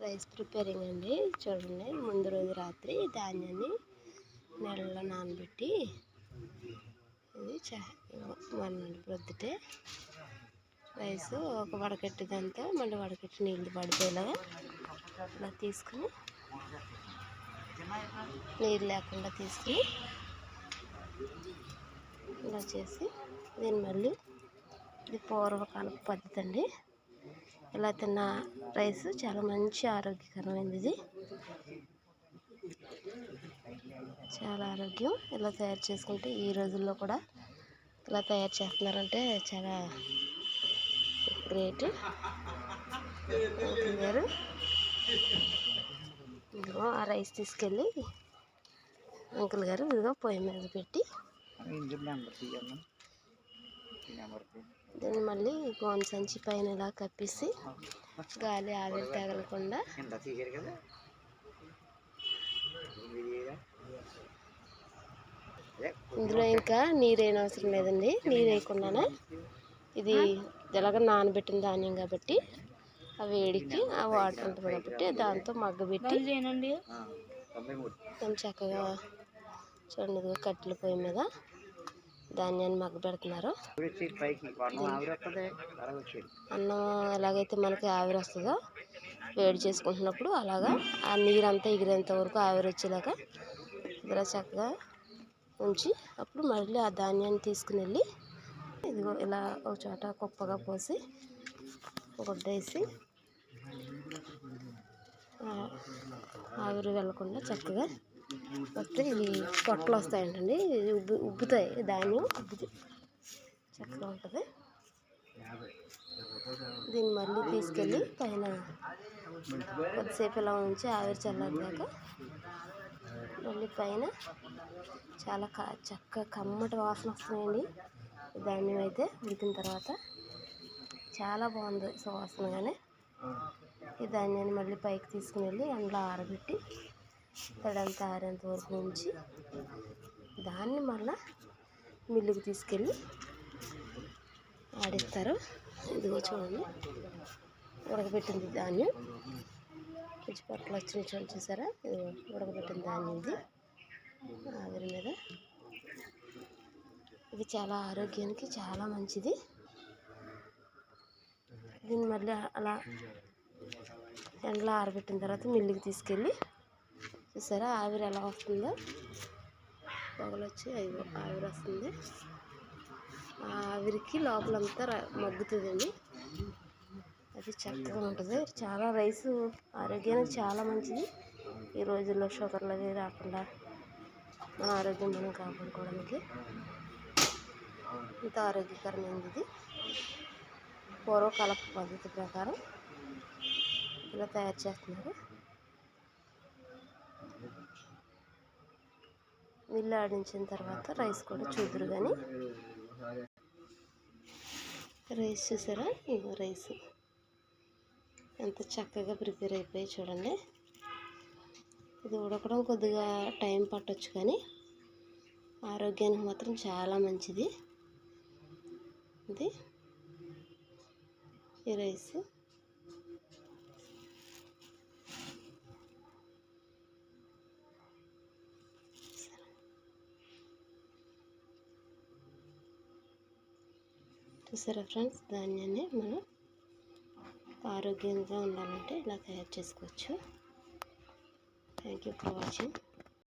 Rice preparing అండి. చూడండి, ముందు రోజు రాత్రి ధాన్యాన్ని నీళ్ళలో నానబెట్టి ఇది మన్నాడు ప్రొద్దుటే రైస్ ఒక వడకట్టిదంతా మళ్ళీ వడకట్టి నీళ్ళు పడిపోయేలాగా ఇలా తీసుకుని నీరు లేకుండా తీసుకుని ఇలా చేసి దీన్ని మళ్ళీ ఇది పూర్వకాలపు పద్ధతి అండి. ఇలా తిన్న రైస్ చాలా మంచి ఆరోగ్యకరమైనది. ఇది చాలా ఆరోగ్యం. ఇలా తయారు చేసుకుంటే ఈ రోజుల్లో కూడా ఇలా తయారు చేస్తున్నారంటే చాలా గ్రేట్. అంకుల్ గారు ఇదిగో ఆ రైస్ తీసుకెళ్ళి అంకుల్ గారు ఇదిగో పొయ్యి మీద పెట్టి దీన్ని మళ్ళీ గోన్ సంచి పైన ఇలా కప్పేసి గాలి ఆవిరి తగలకుండా ఇందులో ఇంకా నీరేం అవసరం లేదండి. నీరు వేయకుండానే ఇది ఎలాగ నానబెట్టిన ధాన్యం కాబట్టి ఆ వేడికి ఆ వాటర్ ఉంటుంది కాబట్టి దాంతో మగ్గబెట్టి దాన్ని చక్కగా చూడండి కట్టెల పొయ్యి మీద ధాన్యాన్ని మగ్గ పెడుతున్నారు. అన్నం ఎలాగైతే మనకి ఆవిరి వస్తుందో వేడి చేసుకుంటున్నప్పుడు అలాగా ఆ నీరంతా ఎగిరేంత వరకు ఆవిరి వచ్చేలాగా ఇలా చక్కగా ఉంచి అప్పుడు మళ్ళీ ఆ ధాన్యాన్ని తీసుకుని వెళ్ళి ఇదిగో ఇలా ఒక చోట కుప్పగా పోసి గుడ్డ వేసి ఆవిరి వెళ్ళకుండా చక్కగా వస్తే ఇవి పొట్టలు వస్తాయంటండి. ఉబ్బుతాయి, ధాన్యం ఉబ్బుతాయి, చక్కగా ఉంటుంది. దీన్ని మళ్ళీ తీసుకెళ్ళి పైన కొద్దిసేపు ఇలా ఉంచి ఆవిరి చల్లారిదాకా మళ్ళీ పైన చాలా చక్కగా కమ్మటి వాసన వస్తున్నాయండి. ధాన్యం అయితే ఉడికిన తర్వాత చాలా బాగుంది సువాసనగానే. ఈ ధాన్యాన్ని మళ్ళీ పైకి తీసుకుని వెళ్ళి ఎండలో ఆరబెట్టి తడంతా ఆరేంత వరకు ఉంచి దాన్ని మళ్ళీ మిల్లుకి తీసుకెళ్ళి ఆడిస్తారు. ఇదిగో చూడండి, ఉడకబెట్టింది ధాన్యం కొంచెం పొట్టలు వచ్చిన చూసారా, ఇది ఉడకబెట్టిన ధాన్యం. ఇది ఆవిరి మీద ఇది చాలా ఆరోగ్యానికి చాలా మంచిది. దీన్ని మళ్ళీ అలా ఎండలో ఆరబెట్టిన తర్వాత మిల్లుకి తీసుకెళ్ళి చూసారా ఆవిరి ఎలా వస్తుందో, పొగలు వచ్చి ఆవిరి వస్తుంది. ఆ ఆవిరికి లోపలంతా మగ్గుతుందండి. అది చక్కగా ఉంటుంది. చాలా రైసు ఆరోగ్యానికి చాలా మంచిది. ఈ రోజుల్లో షుగర్లు అవి రాకుండా మన ఆరోగ్యం మనం కాపాడుకోవడానికి ఇంత ఆరోగ్యకరమైనది. ఇది పూర్వకాలపు పద్ధతి ప్రకారం ఇలా తయారు చేస్తున్నారు. మిల్లు ఆడించిన తర్వాత రైస్ కూడా చూదురు. కానీ రైస్ చూసారా, ఇగో రైస్ ఎంత చక్కగా ప్రిపేర్ అయిపోయి చూడండి. ఇది ఉడకడం కొద్దిగా టైం పట్టొచ్చు కానీ ఆరోగ్యానికి మాత్రం చాలా మంచిది. ఇది ఈ రైస్ చూసారా ఫ్రెండ్స్. ధాన్యాన్ని మనం ఆరోగ్యంగా ఉండాలంటే ఇలా తయారు చేసుకోవచ్చు. Thank you for watching.